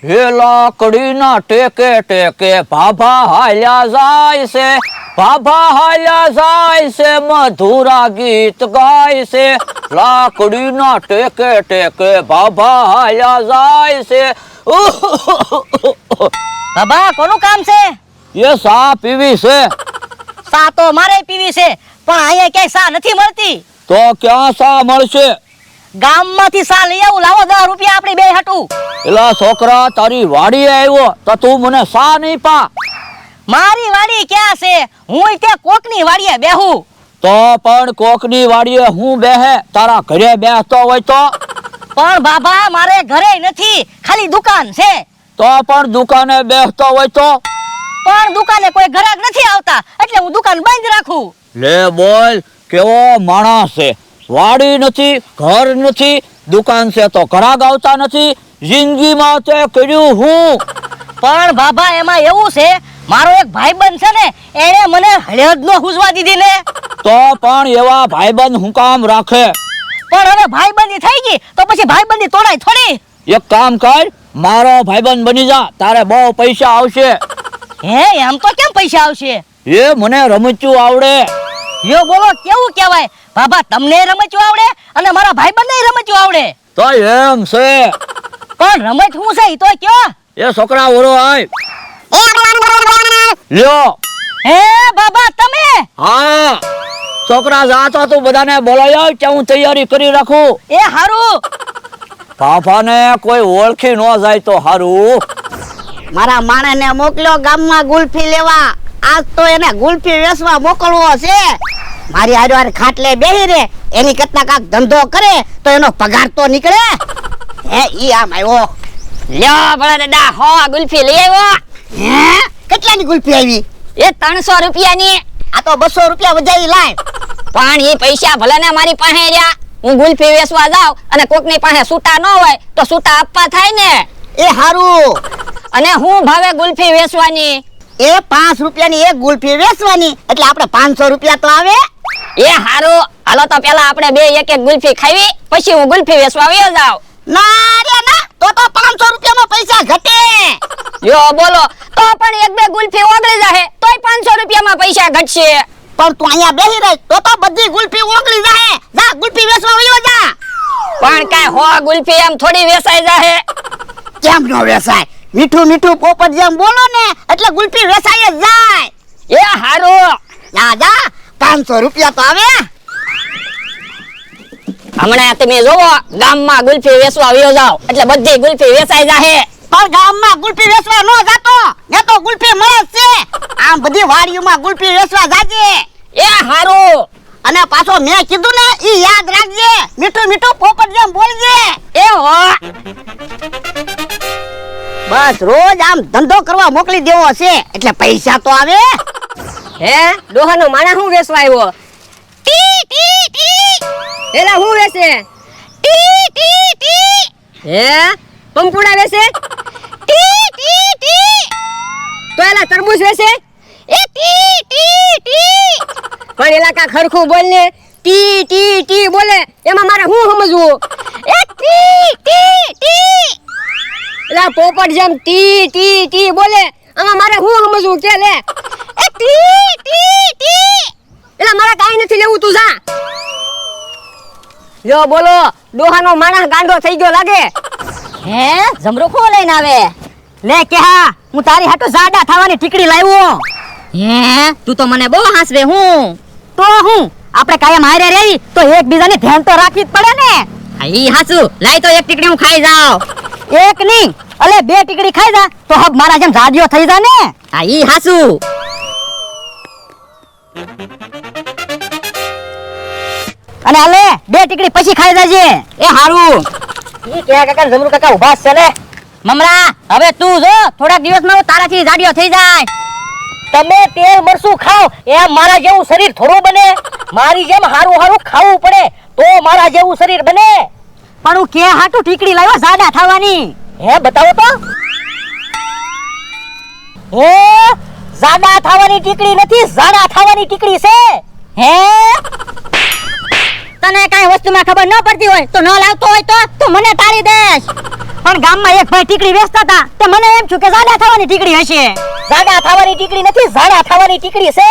હે લાકડીના ટેકે ટેકે ભાભા હાલ્યા જાય છે, ભાભા હાલ્યા જાય છે, મધુરા ગીત ગાય છે. લાકડીના ટેકે ટેકે ભાભા હાલ્યા જાય છે. બાબા કોનું કામ છે? એ સા પીવી છે. સા તો મારે પીવી છે, પણ અહીંયા ક્યાંય સા નથી મળતી. તો ક્યાં સા મળશે? ગામમાંથી સા લઈ આવું. લાવો 10 રૂપિયા આપણે બે હટું. એલા છોકરા, તારી વાડીએ આવ્યો તો તું મને સા નહીં પા? મારી વાડી ક્યાં છે? હું તે કોકની વાડીએ બેહું. તો પણ કોકની વાડીએ હું બેહે? તારા ઘરે બેસતો હોય તો? પણ બાબા મારે ઘરે નથી, ખાલી દુકાન છે. તો પણ દુકાને બેસતો હોય તો? પણ દુકાને કોઈ ગ્રાહક નથી આવતા, એટલે હું દુકાન બંધ રાખું. લે બોલ, કેવો માણસ છે. વાડી નથી, ઘર નથી, દુકાન છે તો ગ્રાહક આવતા નથી. જિંદગીમાં તે કર્યું હું? પણ બાબા એમાં એવું છે, મારો એક ભાઈબંધ છે ને, એણે મને હળદ નો હુજવા દીધી ને. તો પણ એવા ભાઈબંધ હું કામ રાખે? પણ હવે ભાઈબંધી થઈ ગઈ તો પછી ભાઈબંધી તોડાય થોડી. એક કામ કર, મારો ભાઈબંધ બની જા, તારે બહુ પૈસા આવશે. હે એમ તો કેમ પૈસા આવશે? એ મને રમચું આવડે. યો બોલો કેવું કહેવાય? બાબા તમને રમચું આવડે અને મારા ભાઈબંધને રમચું આવડે. તો એમ છે. પણ રમત શું છે ઈ તો કયો? એ છોકરા ઓરો આય. લ્યો. હે બાબા તમે? હા છોકરા, જા તો તું બધાને બોલાવી આવ, કે હું તૈયારી કરી રાખું. એ હારું. ફાફાને કોઈ ઓળખી ન જાય તો હારું. મારા માણસને મોકલ્યો ગામમાં ગુલ્ફી લેવા. આજ તો એને ગુલ્ફી વેચવા મોકલવો છે. મારી હારે ખાટલે બેહી રે, એની કરતા કાક ધંધો કરે તો એનો પગાર તો નીકળે. હે ઈ આમ આવ્યો. લ્યો ભલા દાદા, હો ગુલ્ફી લઈ આવ્યો. હે કેટલાની ગુલ્ફી આવી? એ 300 રૂપિયાની. આ તો 200 રૂપિયા વધારી લાય. પણ એ પૈસા ભલે ને મારી પાસે રહ્યા. હું ગુલ્ફી વેચવા જાવ અને કોકની પાસે સૂટા ન હોય તો સૂટા આપવા થાય ને. એ હારું. અને હું ભાવે ગુલ્ફી વેચવાની? એ 5 રૂપિયાની એક ગુલ્ફી વેચવાની, એટલે આપણે 500 રૂપિયા તો આવે. એ હારું, હાલો તો પેલા આપણે બે એક એક ગુલ્ફી ખાવી, પછી હું ગુલ્ફી વેચવા આવ્યો જાવ. ના રે ના, તો 500 રૂપિયામાં પૈસા ઘટે. યો બોલો, તો પણ એક બે ગુલ્ફી ઓગળી જાહે તોય 500 રૂપિયામાં પૈસા ઘટશે. પણ તું અહીંયા બેહી રહી તો બધી ગુલ્ફી ઓગળી જાહે. જા ગુલ્ફી વેચવા વયો જા. પણ કાઈ હો ગુલ્ફી એમ થોડી વેચાઈ જાહે? કેમ નો વેચાય? મીઠું મીઠું પોપટ જેમ બોલો ને એટલે ગુલ્ફી વેચાઈ જ જાય. એ હારું. જા જા, 500 રૂપિયા તો આવે. હમણાં તમે જોવો, ગામમાં ગુલ્ફી વેચવા આવ્યો જાવ એટલે બધી ગુલ્ફી વેચાઈ જાહે. પણ ગામમાં ગુલ્ફી વેચવા નો જાતો, ને તો ગુલ્ફી મળે છે. આમ બધી વાડીઓમાં ગુલ્ફી વેચવા જાજે. એ હારું. અને પાછો મેં કીધું ને ઈ યાદ રાખજે, મીઠું મીઠું પોપટ જેમ બોલજે. એ હો. બસ રોજ આમ ધંધો કરવા મોકલી દેવો છે એટલે પૈસા તો આવે. હે ડોહાનો માણા હું વેચવા આવ્યો? ટી ટી ટી. એલા હું વેચે? ટી ટી ટી. હે પંપુડા વેચે? ટી ટી ટી. તો એલા તરબૂચ વેચે? એ ટી ટી ટી. પણ એલા કા ખરખું બોલ ને, ટી ટી ટી બોલે એમાં મારે હું સમજવું? એ ટી ટી ટી. એલા પોપટ જેમ ટી ટી ટી બોલે આમાં મારે હું સમજવું કે લે? એ ટી ટી ટી. એલા મારા કાઈ નથી લેવું, તું જા. યો બોલો, ડોહાનો માણસ ગાંડો થઈ ગયો લાગે. હે જમરો કો લઈને આવે? લે કે હા, હું તારી હાટુ જાડા થવાની ટીકડી લાવ્યો. હે તું તો મને બહુ હાંસવે. હું તો હું આપણે કાયમ હારે રહી તો એકબીજાને ધ્યાન તો રાખવી જ પડે ને. હા ઈ હાચું. લાઈ તો એક ટીકડી હું ખાઈ જાવ. એક નહીં, અલે 2 ટીકડી ખાઈ જા તો હબ મારા જેમ જાડિયો થઈ જા ને. હા ઈ હાચું. અને હાલે 2 ટીકડી પછી ખાઈ જાજે. એ હારું. ઈ કે કાકા જમરૂ કાકા ઉભા છે ને. મમરા હવે તું જો, થોડા દિવસમાં તારાથી જાડિયો થઈ જાય. તમે તેલ મરસું ખાઓ એમ મારા જેવું શરીર થોડું બને. મારી જેમ હારું હારું ખાવું પડે તો મારા જેવું શરીર બને. પણ હું કે હાટુ ટીકડી લાવ્યો જાડા થવાની? હે બતાવો તો. હે જાડા થવાની ટીકડી નથી, જાડા થવાની ટીકડી છે. હે તને કાઈ વસ્તુમાં ખબર ન પડતી હોય તો ન લાવતો હોય તો તું મને ટાળી દેશ. પણ ગામમાં એક ભાઈ ટીકડી વેચતા હતા તે મને એમ થયું કે જાડા થવાની ટીકડી હશે. જાડા થવાની ટીકડી નથી, ઝાડા થવાની ટીકડી છે.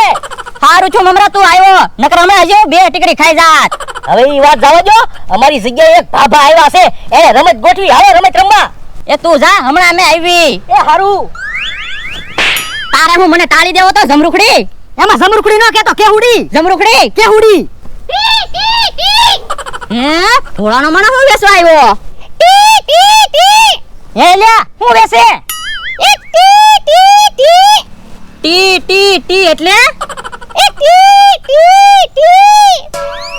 હારું છું મમરા તું આવ્યો, નકર હમણાં હજી બે ટીકડી ખાઈ જાત. હવે ઈ વાત જવા દો. અમારી જગ્યાએ એક ભાભા આવ્યા છે, એને રમત ગોઠવી. હાલો રમત રમવા. એ તું જા, હમણાં અમે આવી. એ હારું. તારે હું મને તાળી દેવો તો જમરૂખડી? એમાં જમરૂખડી નો કેતો કેહુડી. જમરૂખડી કેહુડી. હે ભોળાનો મને હું વેચવા આવ્યો? હે લ્યા હું વેચે? ટી ટી ટી એટલે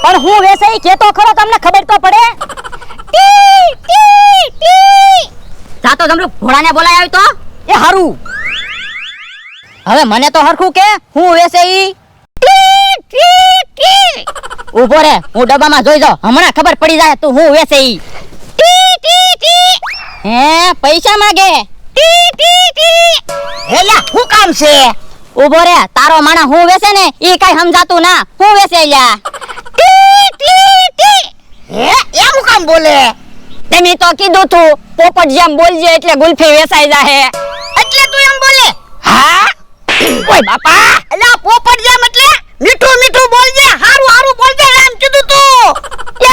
પણ હું વેચે ઈ કેતો ખરો, તમને ખબર તો પડે. જા તો જમરૂખ ભોળાને બોલાય આવ્યો તો એ હારું. હવે મને તો હરખું કે હું વેચે ઈ? ઉભો રે, હું ડબ્બામાં જોઈ જાઉં, હમણાં ખબર પડી જાય તું હું વેચે ઈ. હે પૈસા માંગે? એલા શું કામ છે? ઉભો રે, તારો માણા હું વેચે ને ઈ કઈ સમજાતું ના, હું વેચે લ્યા. હે એમ કામ બોલે? તમે તો કીધું તું પોપટ જેમ બોલજે એટલે ગુલ્ફી વેચાઈ જાહે. એટલે તું એમ બોલે? હા ઓય બાપા, એલા પોપટ જેમ એટલે મીઠું મીઠું બોલજે, હારું હારું બોલજે એમ કીધું તું.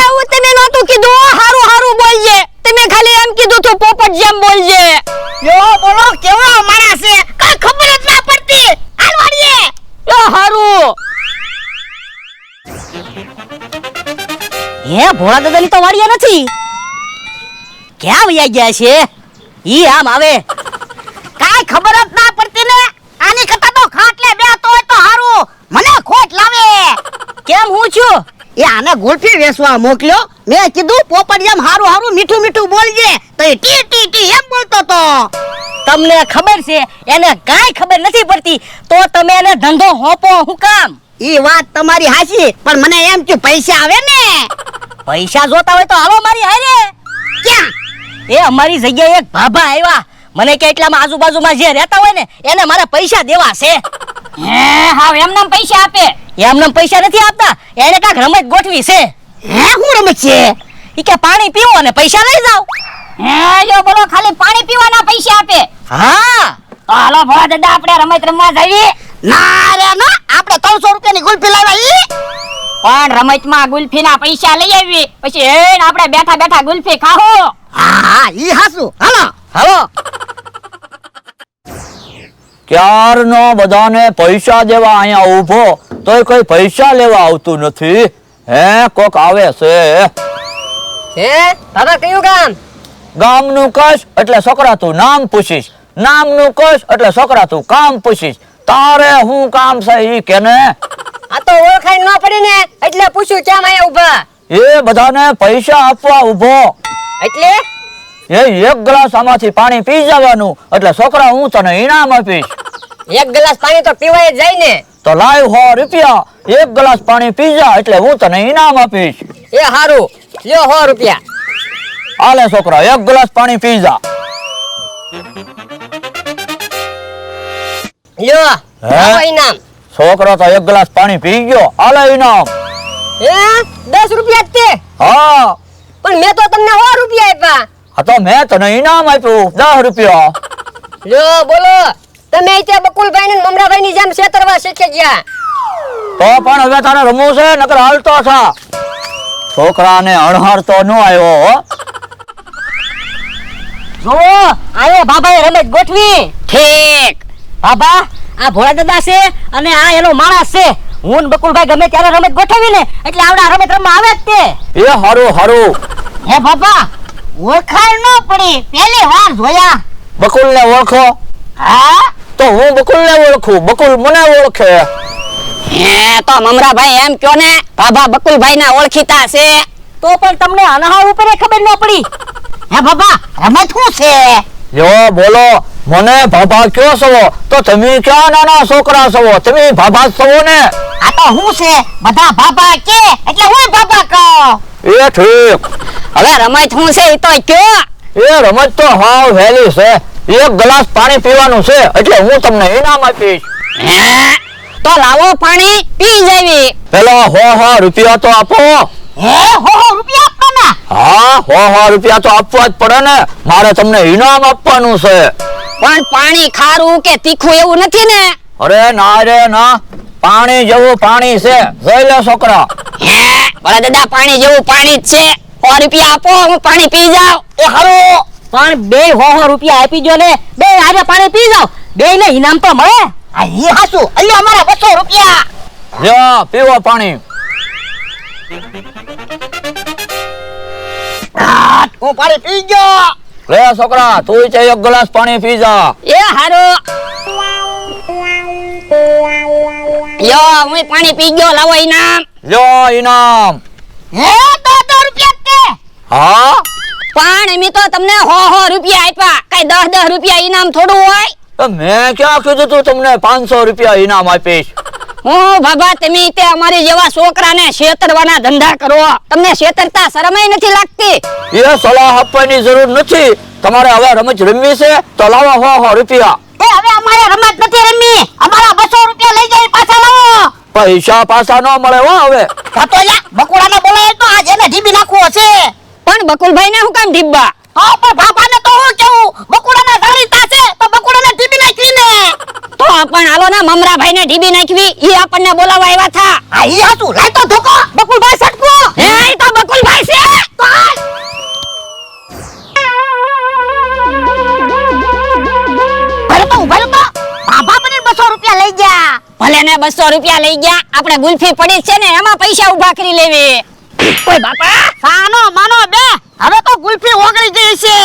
એવું તમે નહોતું કીધું, હારું હારું બોલજે. તમે ખાલી એમ કીધું તું પોપટ જેમ બોલજે. યો બોલો કેવો માણસ છે, કઈ ખબર જ ના પડતી. હાલ વાડીએ. યો હારું. હે ભોળા દાદાની તો વાડીએ નથી. ક્યાં વયા ગયા છે? ઈ આમ આવે. કાઈ ખબર જ ના પડતી ને. આની કરતા તો ખાટલે બેઠો હોય તો હારું. મને ખોટ લાવે. કેમ હું છું? એ આને ગુલ્ફી વેચવા મોકલ્યો. મેં કીધું પોપટ જેમ હારું હારું મીઠું મીઠું બોલજે, તો એ ટી ટી ટી એમ બોલતો તો. તમને ખબર છે એને કાઈ ખબર નથી પડતી, તો તમે એને ધંધો હોપો હું કામ? ઈ વાત તમારી હાચી, પણ મને એમ કે પૈસા આવે ને. પૈસા જોતા હોય તો હાલો મારી હારે. ક્યાં? એ અમારી જગ્યાએ એક ભાભા આવ્યા. મને કે એટલામાં આજુબાજુમાં જે રહેતા હોય ને એને મારા પૈસા દેવા છે. હે હાવ એમનામ પૈસા આપે? એમનામ પૈસા નથી આપતા, એને કાંઈક રમત ગોઠવી છે. હે હું રમત છે? ઈ કે પાણી પીવો અને પૈસા લઈ જાઓ. હે જો બોલો ખાલી પાણી પીવાના પૈસા આપે? હા તો હાલો ભોળા દાદા આપણે રમત રમવા જઈએ. ના રે ના, આપણે 300 રૂપિયાની ગુલ્ફી લાવ્યા ઈ. પણ રમતમાં ગુલ્ફીના પૈસા લઈ આવી પછી એને આપણે બેઠા બેઠા ગુલ્ફી ખાહો. હા ઈ હાસુ. હાલો હાલો. ક્યારનો બધાને પૈસા દેવા અહીંયા ઊભો તોય કોઈ પૈસા લેવા આવતું નથી. હે કોક આવે છે. હે બાબા કયું ગામ? ગામનું કશ એટલે છોકરા તું નામ પૂછીશ, નામનું કશ એટલે છોકરા તું કામ પૂછીશ. તારે હું કામ છે ઈ કેને? આ તો ઓળખાઈ ન પડી ને એટલે પૂછ્યું કેમ આયા ઊભા? એ બધાને પૈસા આપવા ઊભો. એટલે એ એક ગ્લાસ આમાંથી પાણી પી જવાનું એટલે છોકરા હું તને ઇનામ આપીશ. એક ગ્લાસ પાણી તો પીવાય જ જાય ને. તો લાવ 100 રૂપિયા, એક ગ્લાસ પાણી પી જા એટલે હું તને ઇનામ આપીશ. એ હારું લ્યો 100 રૂપિયા. હાલે છોકરા એક ગ્લાસ પાણી પી જા. લ્યો હે? આવો ઇનામ. છોકરો તો એક ગ્લાસ પાણી પી ગયો. હાલે ઇનામ. હે 10 રૂપિયા જ તે? હા પણ મેં તો તમને 100 રૂપિયા આપ્યા. આ તો મેં તને ઇનામ આપ્યું 10 રૂપિયા. લ્યો બોલો તમે ત્યાં બકુલભાઈ ને મમરાભાઈ ની જેમ છેતરવા શીખી ગયા. તો પણ હવે તારે રમવું છે નકર હાલતો થા. છોકરાને અણહારતો ન આવ્યો હો. જો આયો બાબાએ રમત ગોઠવી. ઠીક બાબા, આ ભોળા દાદા છે અને આ એનો માણસ છે. હું ને બકુલભાઈ ગમે ત્યારે રમત ગોઠવી ને એટલે આવડા રમત રમવા આવે જ તે. એ હારું હારું. હે બાબા, ઓળખાણ ન પડી, પહેલી વાર જોયા. બકુલને ઓળખો? હા તો હું બકુલને ઓળખું, બકુલ મને ઓળખે. હે તો મમરાભાઈ એમ કયો ને બાબા બકુલભાઈ ના ઓળખીતા છે. તો પણ તમને અનહાર ઉપર ખબર ન પડી. હે બાબા રમત શું છે? જો બોલો, મને ભાભા કયો છો તો તમે ક્યાં નાના છોકરા છો? તમે ભાભા છો ને? આ તો શું છે? બધા બાબા કે એટલે હું બાબા કહું. એ ઠીક. હવે રમત શું છે એ તો કયો. એ રમત તો હાવ વહેલી છે. એક ગ્લાસ પાણી પીવાનું છે એટલે હું તમને ઇનામ આપીશ. હે તો લાવો પાણી પી જાવી. પેલા 100 રૂપિયા તો આપો. હે 100 રૂપિયા આપવાના? હા 100 રૂપિયા તો આપવા જ પડે ને, મારે તમને ઇનામ આપવાનું છે. પણ પાણી ખારું કે તીખું એવું નથી ને? અરે ના રે ના, પાણી જેવું પાણી છે, જોઈ લે છોકરા. હે ભલા દાદા, પાણી જેવું પાણી જ છે. 100 રૂપિયા આપો, હું પાણી પી જાઉં. એ હારું પણ બે 100 રૂપિયા આપી જો ને, બે આજે પાણી પી જાવ, બે ને ઇનામ તો મળે. આ ઈ હાસુ અલ્યો અમારા 200 રૂપિયા. લ્યો પીવો પાણી. હું પાણી પી ગયો. લે છોકરા, તું છે એક ગ્લાસ પાણી પી જા. એ હારો યો, હું પાણી પી ગયો, લાવો ઇનામ. લ્યો ઇનામ. હે 10 રૂપિયા તે. હા પણ એમ તો તમને 100 રૂપિયા આપ્યા, કઈ 10 રૂપિયા ઇનામ થોડું હોય? તો મેં ક્યાં કીધું તું તમને 500 રૂપિયા ઇનામ આપીશ? હું બાબા, તમે તે અમારી જેવા છોકરાને છેતરવાના ધંધા કરો. તમને છેતરતા શરમય નથી લાગતી? એ સલાહ આપવાની જરૂર નથી. તમારે હવે રમત રમવી છે તો લાવો 100 રૂપિયા. એ હવે અમારે રમત નથી રમવી, અમારા 200 રૂપિયા લઈ જાય પાછા લાવો. પૈસા પાછા ન મળે હો હવે. કાતો યા બકુડાને બોલાય તો આજ એને ઢીબી નાખવો છે. પણ બકુલભાઈ ને હું કામ ઢીબ્બા? હા પણ બાપાને તો હું કેવું, બકુડાના જાણીતા છે તો બકુડાને ઢીબી નાખવી ને. તો પણ હાલો ના, મમરાભાઈ ને ઢીબી નાખવી, ઈ આપણને બોલાવવા આવ્યા થા. આ ઈ હાસુ લાય તો ધોકો. બકુલભાઈ સટકો. હે, ઈ તો બકુલભાઈ છે. ભલે તો બાબા મને 200 રૂપિયા લઈ ગયા. ભલે ને 200 રૂપિયા લઈ ગયા, આપણે ગુલ્ફી પડી છે ને, એમાં પૈસા ઉભા કરી લેવી. ઓય બાપા, સાનો માનો બે, હવે તો ગુલ્ફી ઓગળી ગઈ છે.